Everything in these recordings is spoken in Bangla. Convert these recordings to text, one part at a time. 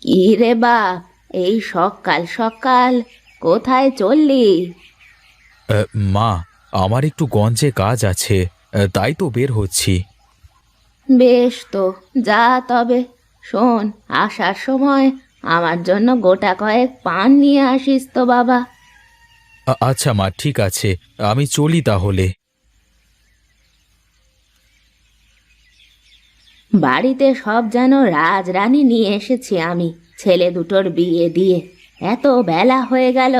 কি রে বাপ, এই সকাল সকাল কোথায় চললি? মা, আমার একটু গঞ্জে কাজ আছে, তাই তো বের হচ্ছি। বেশ তো, যা তবে। শোন, আসার সময় আমার জন্য গোটা কয়েক পান নিয়ে আসিস তো বাবা। আচ্ছা মা, ঠিক আছে, আমি চলি তাহলে। বাড়িতে সব যেন রাজরানী নিয়ে এসেছি আমি, ছেলে দুটোর বিয়ে দিয়ে। এত বেলা হয়ে গেল,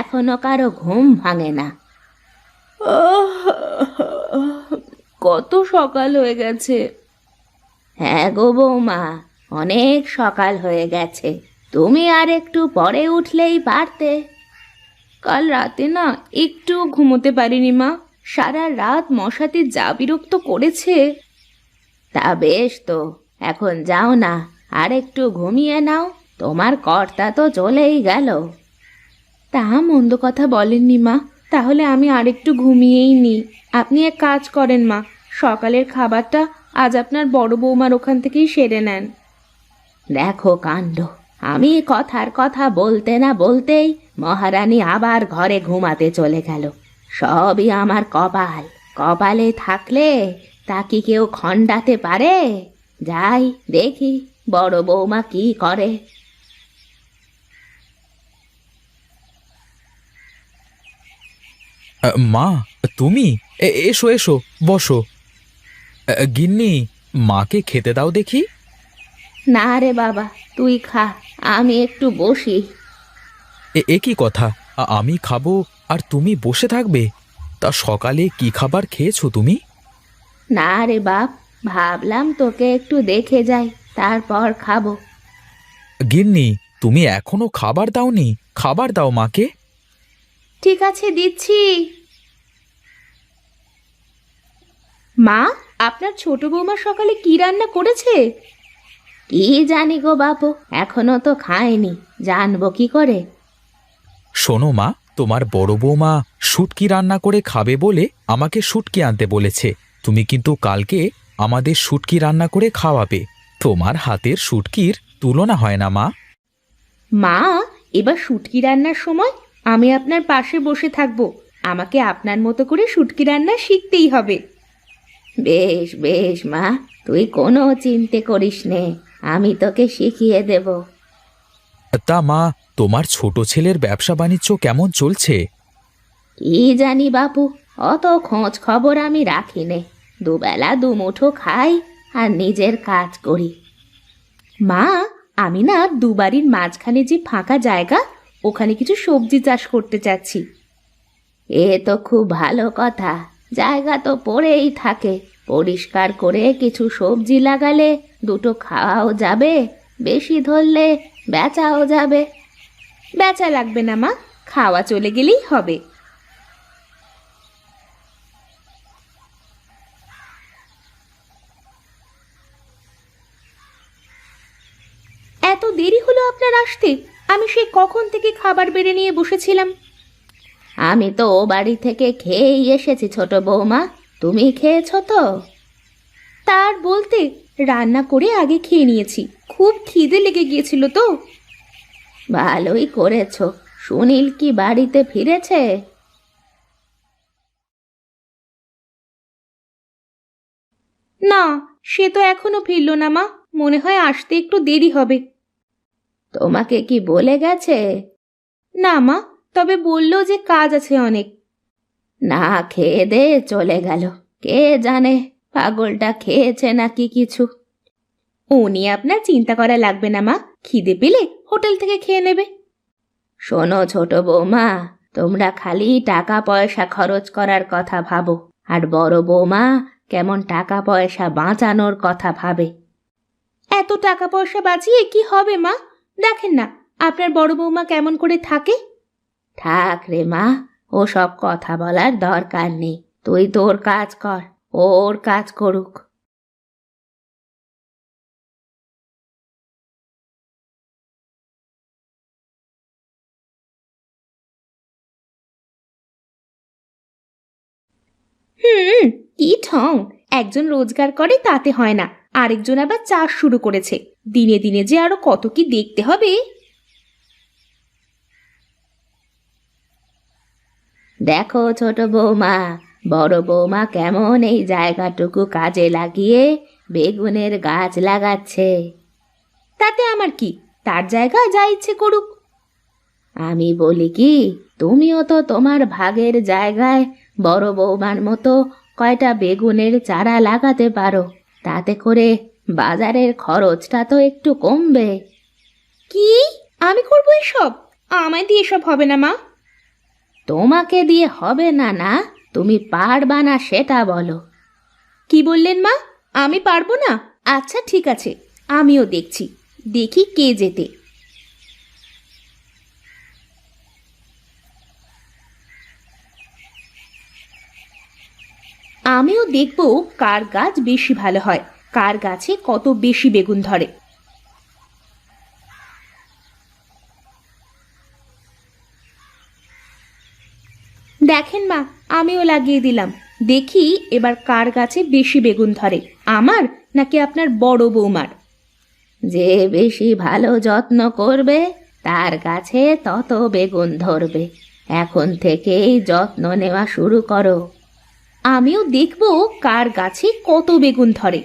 এখনো কারো ঘুম ভাঙে না। কত সকাল হয়ে গেছে। হ্যাঁ গো বৌমা, অনেক সকাল হয়ে গেছে। তুমি আর একটু পরে উঠলেই পারতে। কাল রাতে না একটু ঘুমোতে পারিনি মা, সারা রাত মশাতে যা বিরক্ত করেছে। তা বেশ তো, এখন যাও না, আর একটু ঘুমিয়ে নাও। তোমার কর্তা তো চলেই গেল। তা মন্দ কথা বলেননি মা, তাহলে আমি আরেকটু ঘুমিয়েই নিই। আপনি এক কাজ করেন মা, সকালের খাবারটা আজ আপনার বড় বৌমার ওখান থেকেই সেরে নেন। দেখো কাণ্ড, আমি কথার কথা বলতে না বলতেই মহারানী আবার ঘরে ঘুমাতে চলে গেল। সবই আমার কপাল। কপালে থাকলে তা কি কেউ খণ্ডাতে পারে? যাই দেখি বড় বৌমা কি করে। মা, তুমি এসো এসো, বসো। গিন্নি, মাকে খেতে দাও দেখি। না রে বাবা, তুই খা, আমি একটু বসি। এ কি কথা, আমি খাবো আর তুমি বসে থাকবে? তা সকালে কি খাবার খেয়েছো তুমি? না রে বাপ, ভাবলাম তোকে একটু দেখে যাই, তারপর খাবো। গিন্নি, তুমি এখনো খাবার দাওনি? খাবার দাও মাকে। ঠিক আছে, দিচ্ছি। মা, আপনার ছোট বৌমা সকালে কি রান্না করেছে? কি জানি গো বাপু, এখনো তো খায়নি, জানবো কি করে। শোনো মা, তোমার বড় বৌমা শুটকি রান্না করে খাবে বলে আমাকে শুটকি আনতে বলেছে। তুমি কিন্তু কালকে আমাদের শুটকি রান্না করে খাওয়াবে। তোমার হাতের শুটকির তুলনা হয় না মা। মা, এবার শুটকি রান্নার সময় আমি আপনার পাশে বসে থাকবো। আমাকে আপনার মতো করে শুটকি রান্না শিখতেই হবে। বেশ বেশ মা, তুই কোনো চিন্তা করিস নে, আমি তোকে শিখিয়ে দেব। তা মা, তোমার ছোট ছেলের ব্যবসা বাণিজ্য কেমন চলছে? কি জানি বাপু, অত খোঁজ খবর আমি রাখি নে। দুবেলা দুমুঠো খাই আর নিজের কাজ করি। মা, আমি না দুবারির মাঝখানে যে ফাঁকা জায়গা, ওখানে কিছু সবজি চাষ করতে চাচ্ছি। এ তো খুব ভালো কথা। জায়গা তো পড়েই থাকে, পরিষ্কার করে কিছু সবজি লাগালে দুটো খাওয়াও যাবে, বেশি ধরলে বেচাও যাবে। বেচা লাগবে না মা, খাওয়া চলে গেলেই হবে। এত দেরি হলো আপনার আসতে? আমি সেই কখন থেকে খাবার বেড়ে নিয়ে বসেছিলাম। আমি তো ও বাড়ি থেকে খেয়েই এসেছি ছোট বৌমা, তুমি খেয়েছো তো? তার বলতে, রান্না করে আগে খেয়ে নিয়েছি, খুব খিদে লেগে গিয়েছিল তো। ভালোই করেছো। সুনীল কি বাড়িতে ফিরেছে? না, সে তো এখনো ফিরল না মা, মনে হয় আসতে একটু দেরি হবে। তোমাকে কি বলে গেছে? না মা, তবে বলল যে কাজ আছে অনেক। না খেয়ে দে চলে গেল, কে জানে পাগলটা খেয়েছে নাকি কিছু। ও নিয়ে আপনার চিন্তা করা লাগবে না মা, খিদে পেলে হোটেল থেকে খেয়ে নেবে। শোনো ছোট বৌমা, তোমরা খালি টাকা পয়সা খরচ করার কথা ভাবো, আর বড় বৌমা কেমন টাকা পয়সা বাঁচানোর কথা ভাবে। এত টাকা পয়সা বাঁচিয়ে কি হবে মা? দেখেন না আপনার বড় বৌমা কেমন করে থাকে। থাক রে মা, ও সব কথা বলার দরকার নেই। তুই তোর কাজ কর, ও ওর কাজ করুক। হুম, কি ঠং। একজন রোজগার করে তাতে হয় না, আরেকজন আবার চাষ শুরু করেছে। দিনে দিনে যে আরো কত কি দেখতে হবে। দেখো ছোট বৌমা, বড় বৌমা কেমন এই জায়গাটুকু কাজে লাগিয়ে বেগুনের গাছ লাগাচ্ছে। তাতে আমার কি, তার জায়গা যা ইচ্ছে করুক। আমি বলি কি, তুমিও তো তোমার ভাগের জায়গায় বড় বৌমার মতো কয়টা বেগুনের চারা লাগাতে পারো, তাতে করে বাজারের খরচটা তো একটু কমবে। কি, আমি করবো এসব? আমায় দিয়ে এসব হবে না মা। তোমাকে দিয়ে হবে না না, তুমি পারবা না সেটা বলো। কি বললেন মা, আমি পারবো না? আচ্ছা ঠিক আছে, আমিও দেখছি, দেখি কে যেতে। আমিও দেখব কার গাছ বেশি ভালো হয়, কার গাছে কত বেশি বেগুন ধরে। দেখেন মা, আমিও লাগিয়ে দিলাম, দেখি এবার কার গাছে বেশি বেগুন ধরে, আমার নাকি আপনার বড় বৌমার। যে বেশি ভালো যত্ন করবে তার গাছে তত বেগুন ধরবে। এখন থেকেই যত্ন নেওয়া শুরু করো। আমিও দেখব কার গাছে কত বেগুন ধরে।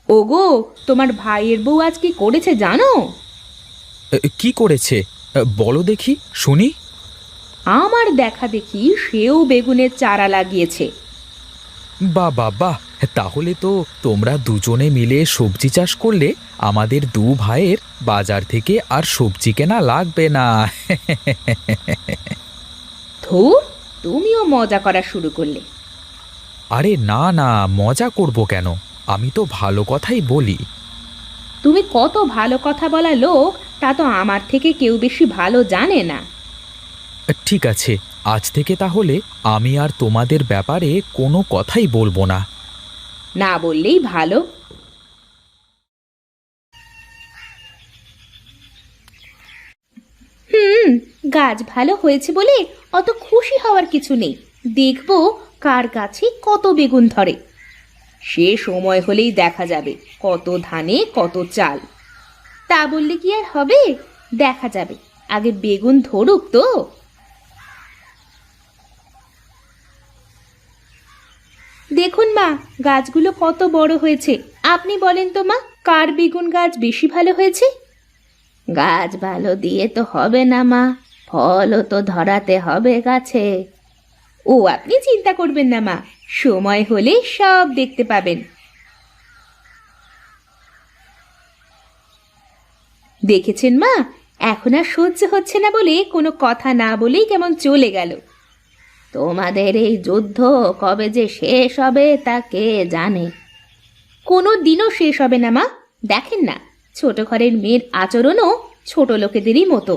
ওগো, তোমার ভাইয়ের বউ আজ কি করেছে জানো? কি করেছে? বলো দেখি, শুনি। আমার দেখা দেখি সেও বেগুনের চারা লাগিয়েছে। বাহ বাহ বাহ, তাহলে তো তোমরা দুজনে মিলে সবজি চাষ করলে আমাদের দু ভাইয়ের বাজার থেকে আর সবজি কেনা লাগবে না। ধুর, তুমিও মজা করা শুরু করলে। আরে না না, মজা করব কেন? আমি তো ভালো কথাই বলি। তুমি কত ভালো কথা বলা লোক, তা তো আমার থেকে কেউ বেশি ভালো জানে না। ঠিক আছে, আজ থেকে তাহলে আমি আর তোমাদের ব্যাপারে কোনো কথাই বলবো না। না বললেই ভালো। গাছ ভালো হয়েছে বলে অত খুশি হওয়ার কিছু নেই, দেখবো কার গাছে কত বেগুন ধরে। সে সময় হলেই দেখা যাবে কত ধানে কত চাল। তা বললে কি আর হবে? দেখা যাবে, আগে বেগুন ধরুক তো। দেখুন মা, গাছগুলো কত বড় হয়েছে। আপনি বলেন তো মা, কার বেগুন গাছ বেশি ভালো হয়েছে? গাছ ভালো দিয়ে তো হবে না মা, ফলও তো ধরাতে হবে গাছে। ও আপনি চিন্তা করবেন না মা, সময় হলে সব দেখতে পাবেন। দেখেছেন মা, এখন আর সহ্য হচ্ছে না বলে কোনো কথা না বলেই কেমন চলে গেল। তোমাদের এই যুদ্ধ কবে যে শেষ হবে তা কে জানে। কোনো দিনও শেষ হবে না মা, দেখেন না ছোট ঘরের মেয়ের আচরণও ছোট লোকেদেরই মতো।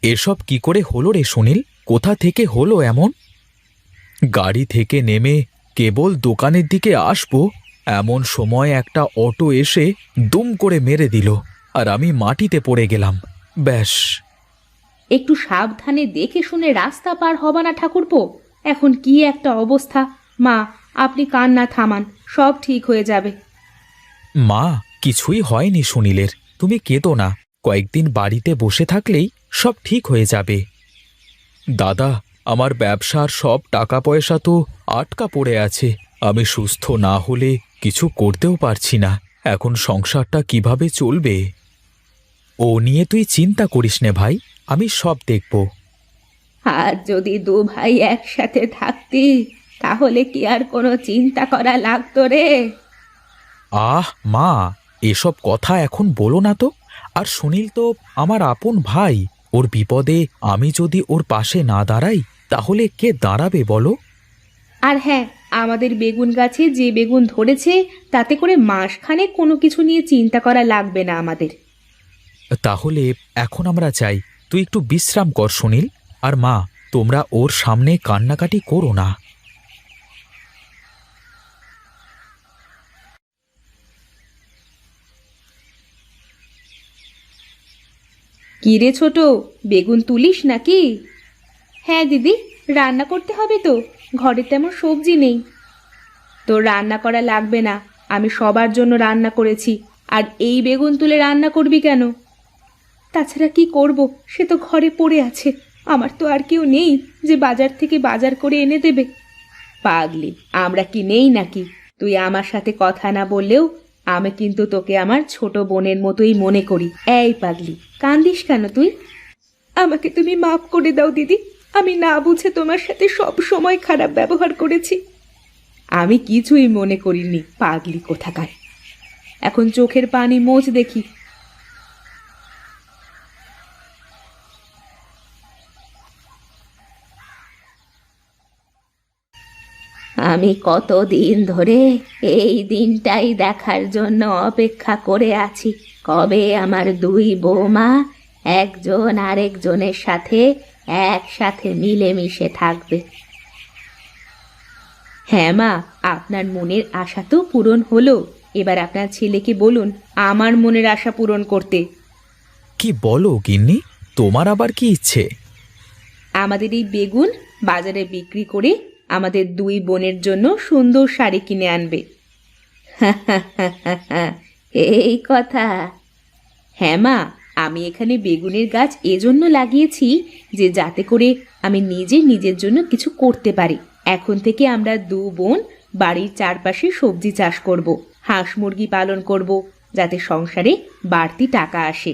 এসব কি করে হলো রে সুনীল? কোথা থেকে হলো এমন? গাড়ি থেকে নেমে কেবল দোকানের দিকে আসবো, এমন সময় একটা অটো এসে দুম করে মেরে দিল, আর আমি মাটিতে পড়ে গেলাম। ব্যাস। একটু সাবধানে দেখে শুনে রাস্তা পার হবা না ঠাকুরপো? এখন কি একটা অবস্থা। মা, আপনি কান্না থামান, সব ঠিক হয়ে যাবে। মা, কিছুই হয়নি সুনীলের, তুমি কেঁদো না। কয়েকদিন বাড়িতে বসে থাকলেই সব ঠিক হয়ে যাবে। দাদা, আমার ব্যবসার সব টাকা পয়সা তো আটকা পড়ে আছে। আমি সুস্থ না হলে কিছু করতেও পারছি না। এখন সংসারটা কিভাবে চলবে? ও নিয়ে তুই চিন্তা করিস নে ভাই, আমি সব দেখব। আর যদি দু ভাই একসাথে থাকতি তাহলে কি আর কোনো চিন্তা করা লাগতো রে? আহ মা, এসব কথা এখন বলো না তো। আর সুনীল তো আমার আপন ভাই, ওর বিপদে আমি যদি ওর পাশে না দাঁড়াই তাহলে কে দাঁড়াবে বলো? আর হ্যাঁ, আমাদের বেগুন গাছে যে বেগুন ধরেছে তাতে করে মাসখানেক কোনো কিছু নিয়ে চিন্তা করা লাগবে না আমাদের। তাহলে এখন আমরা চাই, তুই একটু বিশ্রাম কর সুনীল। আর মা, তোমরা ওর সামনে কান্নাকাটি করো না। কি রে ছোট, বেগুন তুলিস নাকি? হ্যাঁ দিদি, রান্না করতে হবে তো, ঘরে তেমন সবজি নেই। তোর রান্না করা লাগবে না, আমি সবার জন্য রান্না করেছি। আর এই বেগুন তুলে রান্না করবি কেন? তাছাড়া কি করব, সে তো ঘরে পড়ে আছে। আমার তো আর কেউ নেই যে বাজার থেকে বাজার করে এনে দেবে। পাগলি, আমরা কি নেই নাকি? তুই আমার সাথে কথা না বললেও আমি কিন্তু তোকে আমার ছোট বোনের মতোই মনে করি। এই পাগলি, কান্দিস কেন তুই? আমাকে তুমি মাফ করে দাও দিদি, আমি না বুঝে তোমার সাথে সব সময় খারাপ ব্যবহার করেছি। আমি কিছুই মনে করিনি, পাগলি কোথাকার। এখন চোখের পানি মোছ দেখি। আমি কতদিন ধরে এই দিনটাই দেখার জন্য অপেক্ষা করে আছি, কবে আমার দুই বৌমা একজন আরেকজনের সাথে একসাথে মিলেমিশে থাকবে। হ্যাঁ মা, আপনার মনের আশা তো পূরণ হলো। এবার আপনার ছেলেকে বলুন আমার মনের আশা পূরণ করতে। কি বলো গিন্নি, তোমার আবার কি ইচ্ছে? আমাদের এই বেগুন বাজারে বিক্রি করে আমাদের দুই বোনের জন্য সুন্দর শাড়ি কিনে আনবে। এই কথা? হ্যাঁ মা, আমি এখানে বেগুনের গাছ এজন্য লাগিয়েছি যে যাতে করে আমি নিজের জন্য কিছু করতে পারি। এখন থেকে আমরা দু বোন বাড়ির চারপাশে সবজি চাষ করব, হাঁস মুরগি পালন করব, যাতে সংসারে বাড়তি টাকা আসে।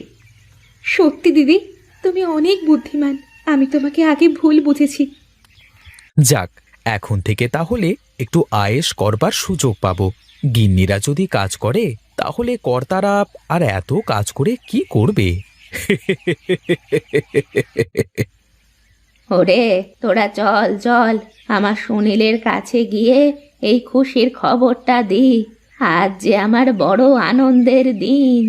সত্যি দিদি, তুমি অনেক বুদ্ধিমান। আমি তোমাকে আগে ভুল বুঝেছি। যাক, এখন থেকে তাহলে একটু আয়েশ করবার সুযোগ পাবো। গিন্নিরা যদি কাজ করে তাহলে কর্তারা আর এত কাজ করে কি করবে? ওরে তোরা চল চল, আমার সুনীলের কাছে গিয়ে এই খুশির খবরটা দি। আজ যে আমার বড় আনন্দের দিন।